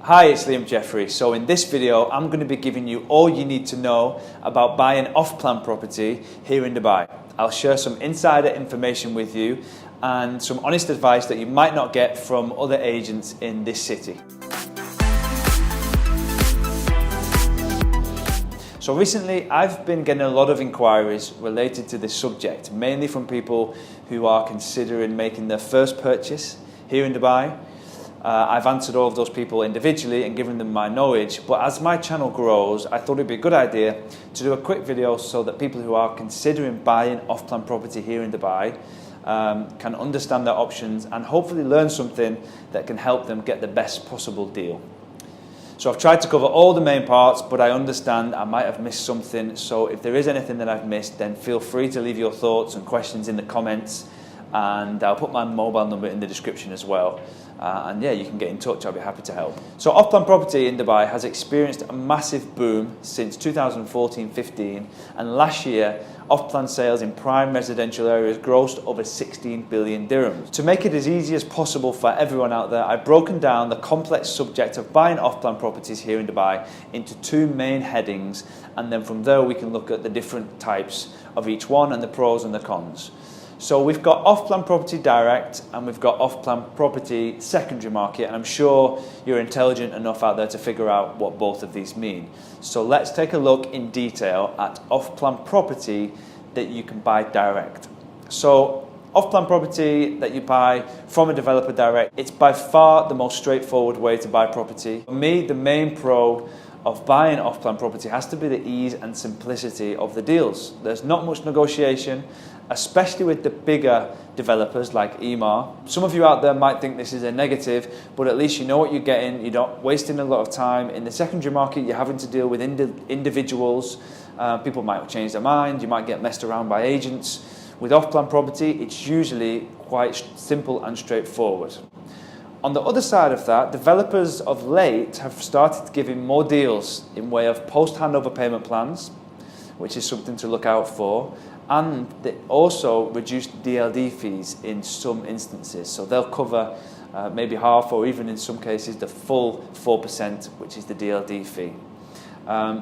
Hi, it's Liam Jeffrey. So in this video, I'm going to be giving you all you need to know about buying off-plan property here in Dubai. I'll share some insider information with you and some honest advice that you might not get from other agents in this city. So recently, I've been getting a lot of inquiries related to this subject, mainly from people who are considering making their first purchase here in Dubai. I've answered all of those people individually and given them my knowledge, but as my channel grows, I thought it'd be a good idea to do a quick video so that people who are considering buying off-plan property here in Dubai can understand their options and hopefully learn something that can help them get the best possible deal. So I've tried to cover all the main parts, but I understand I might have missed something, so if there is anything that I've missed, then feel free to leave your thoughts and questions in the comments, and I'll put my mobile number in the description as well. And yeah, you can get in touch, I'll be happy to help. So off-plan property in Dubai has experienced a massive boom since 2014-15, and last year off-plan sales in prime residential areas grossed over 16 billion dirhams. To make it as easy as possible for everyone out there, I've broken down the complex subject of buying off-plan properties here in Dubai into two main headings, and then from there we can look at the different types of each one and the pros and the cons. So we've got off-plan property direct and we've got off-plan property secondary market, and I'm sure you're intelligent enough out there to figure out what both of these mean. So let's take a look in detail at off-plan property that you can buy direct. So off-plan property that you buy from a developer direct, it's by far the most straightforward way to buy property. For me, the main pro of buying off-plan property has to be the ease and simplicity of the deals. There's not much negotiation, especially with the bigger developers like Emaar. Some of you out there might think this is a negative, but at least you know what you're getting. You're not wasting a lot of time. In the secondary market, you're having to deal with individuals. People might change their mind. You might get messed around by agents. With off-plan property, it's usually quite simple and straightforward. On the other side of that, developers of late have started giving more deals in way of post-handover payment plans, which is something to look out for, and they also reduced DLD fees in some instances. So they'll cover maybe half, or even in some cases the full 4%, which is the DLD fee.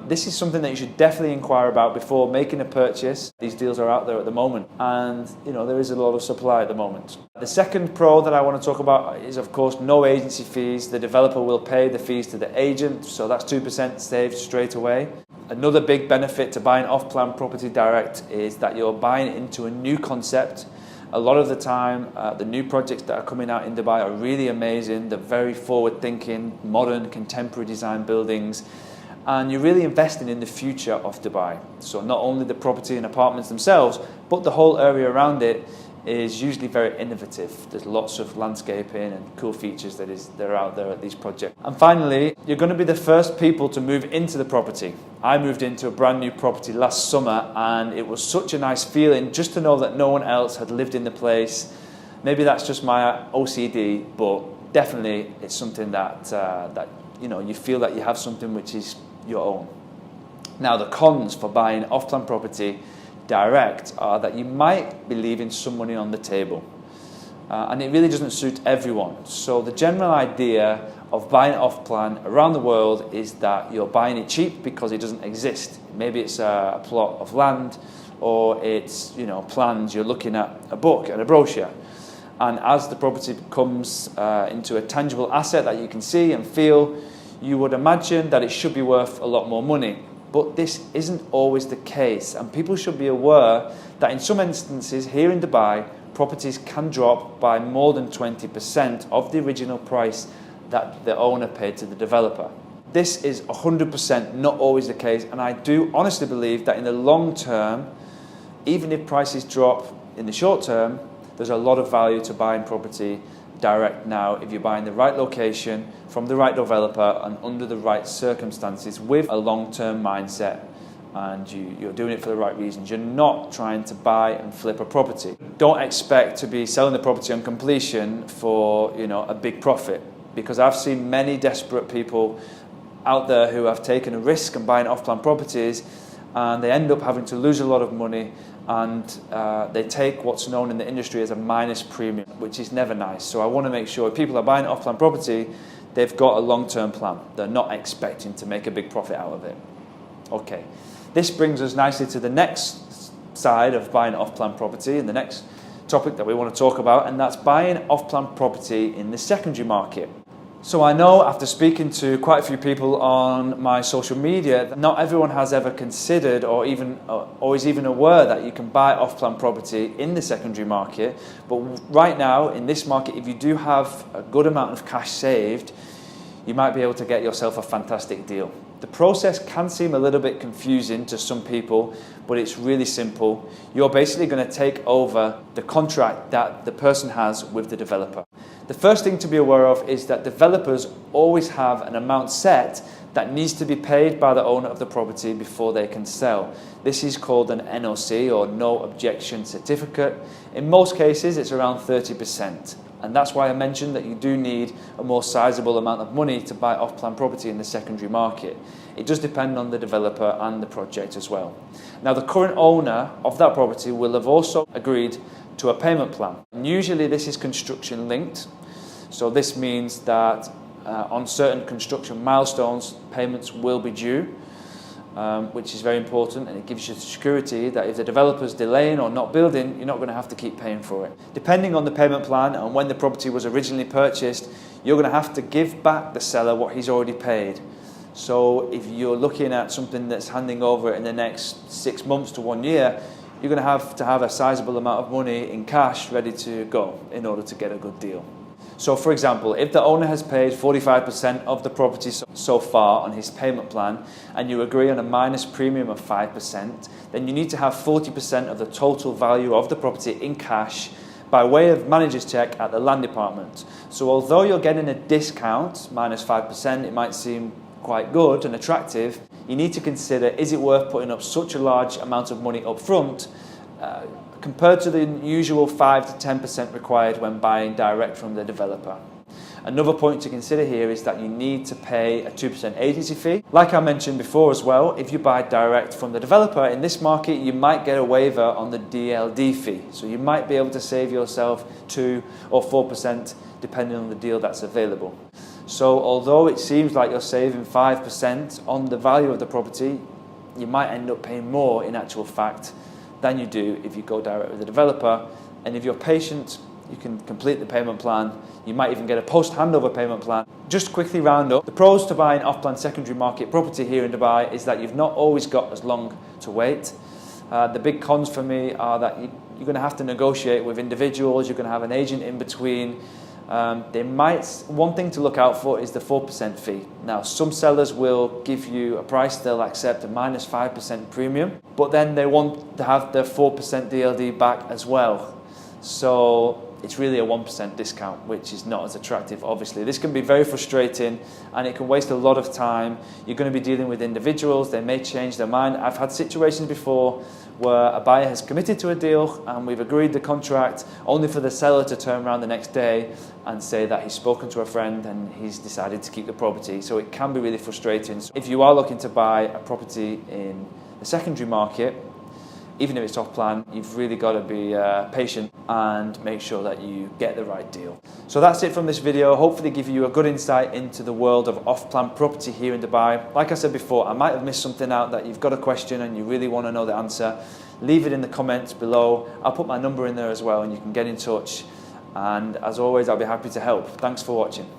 This is something that you should definitely inquire about before making a purchase. These deals are out there at the moment, and there is a lot of supply at the moment. The second pro that I want to talk about is, of course, no agency fees. The developer will pay the fees to the agent, so that's 2% saved straight away. Another big benefit to buying off-plan property direct is that you're buying into a new concept. A lot of the time, the new projects that are coming out in Dubai are really amazing. They're very forward-thinking, modern, contemporary design buildings. And you're really investing in the future of Dubai. So not only the property and apartments themselves, but the whole area around it is usually very innovative. There's lots of landscaping and cool features that are out there at these projects. And finally, you're going to be the first people to move into the property. I moved into a brand new property last summer, and it was such a nice feeling just to know that no one else had lived in the place. Maybe that's just my OCD, but definitely it's something that you feel that you have something which is your own. Now, the cons for buying off-plan property direct are that you might be leaving some money on the table, and it really doesn't suit everyone. So the general idea of buying off-plan around the world is that you're buying it cheap because it doesn't exist. Maybe it's a plot of land, or it's plans. You're looking at a book and a brochure, and as the property comes into a tangible asset that you can see and feel, you would imagine that it should be worth a lot more money. But this isn't always the case, and people should be aware that in some instances here in Dubai, properties can drop by more than 20% of the original price that the owner paid to the developer. This is 100% not always the case, and I do honestly believe that in the long term, even if prices drop in the short term, there's a lot of value to buying property direct now if you're buying the right location from the right developer and under the right circumstances with a long-term mindset, and you're doing it for the right reasons. You're not trying to buy and flip a property. Don't expect to be selling the property on completion for a big profit, because I've seen many desperate people out there who have taken a risk and buying off-plan properties, and they end up having to lose a lot of money, and they take what's known in the industry as a minus premium, which is never nice. So I want to make sure if people are buying off-plan property they've got a long-term plan. They're not expecting to make a big profit out of it. Okay, this brings us nicely to the next side of buying off-plan property and the next topic that we want to talk about, and that's buying off-plan property in the secondary market. So I know after speaking to quite a few people on my social media that not everyone has ever considered or is even aware that you can buy off-plan property in the secondary market. But right now in this market, if you do have a good amount of cash saved, you might be able to get yourself a fantastic deal. The process can seem a little bit confusing to some people, but it's really simple. You're basically going to take over the contract that the person has with the developer. The first thing to be aware of is that developers always have an amount set that needs to be paid by the owner of the property before they can sell. This is called an NOC, or No Objection Certificate. In most cases, it's around 30%. And that's why I mentioned that you do need a more sizable amount of money to buy off-plan property in the secondary market. It does depend on the developer and the project as well. Now, the current owner of that property will have also agreed to a payment plan. And usually this is construction linked. So this means that on certain construction milestones, payments will be due, which is very important, and it gives you security that if the developer's delaying or not building, you're not going to have to keep paying for it. Depending on the payment plan and when the property was originally purchased, you're going to have to give back the seller what he's already paid. So if you're looking at something that's handing over in the next 6 months to 1 year, you're going to have a sizable amount of money in cash ready to go in order to get a good deal. So for example, if the owner has paid 45% of the property so far on his payment plan and you agree on a minus premium of 5%, then you need to have 40% of the total value of the property in cash by way of manager's check at the land department. So although you're getting a discount, minus 5%, it might seem quite good and attractive, you need to consider, is it worth putting up such a large amount of money up front compared to the usual 5 to 10% required when buying direct from the developer. Another point to consider here is that you need to pay a 2% agency fee. Like I mentioned before as well, if you buy direct from the developer in this market, you might get a waiver on the DLD fee. So you might be able to save yourself 2 or 4% depending on the deal that's available. So although it seems like you're saving 5% on the value of the property, you might end up paying more in actual fact than you do if you go direct with the developer. And if you're patient, you can complete the payment plan. You might even get a post-handover payment plan. Just to quickly round up, the pros to buying off-plan secondary market property here in Dubai is that you've not always got as long to wait. The big cons for me are that you're going to have to negotiate with individuals. You're going to have an agent in between. One thing to look out for is the 4% fee. Now, some sellers will give you a price they'll accept, a minus 5% premium, but then they want to have their 4% DLD back as well. So it's really a 1% discount, which is not as attractive, obviously. This can be very frustrating and it can waste a lot of time. You're going to be dealing with individuals. They may change their mind. I've had situations before where a buyer has committed to a deal and we've agreed the contract only for the seller to turn around the next day and say that he's spoken to a friend and he's decided to keep the property. So it can be really frustrating. So if you are looking to buy a property in the secondary market, even if it's off plan, you've really got to be patient and make sure that you get the right deal. So that's it from this video. Hopefully give you a good insight into the world of off-plan property here in Dubai. Like I said before, I might have missed something out that you've got a question and you really want to know the answer. Leave it in the comments below. I'll put my number in there as well and you can get in touch. And as always, I'll be happy to help. Thanks for watching.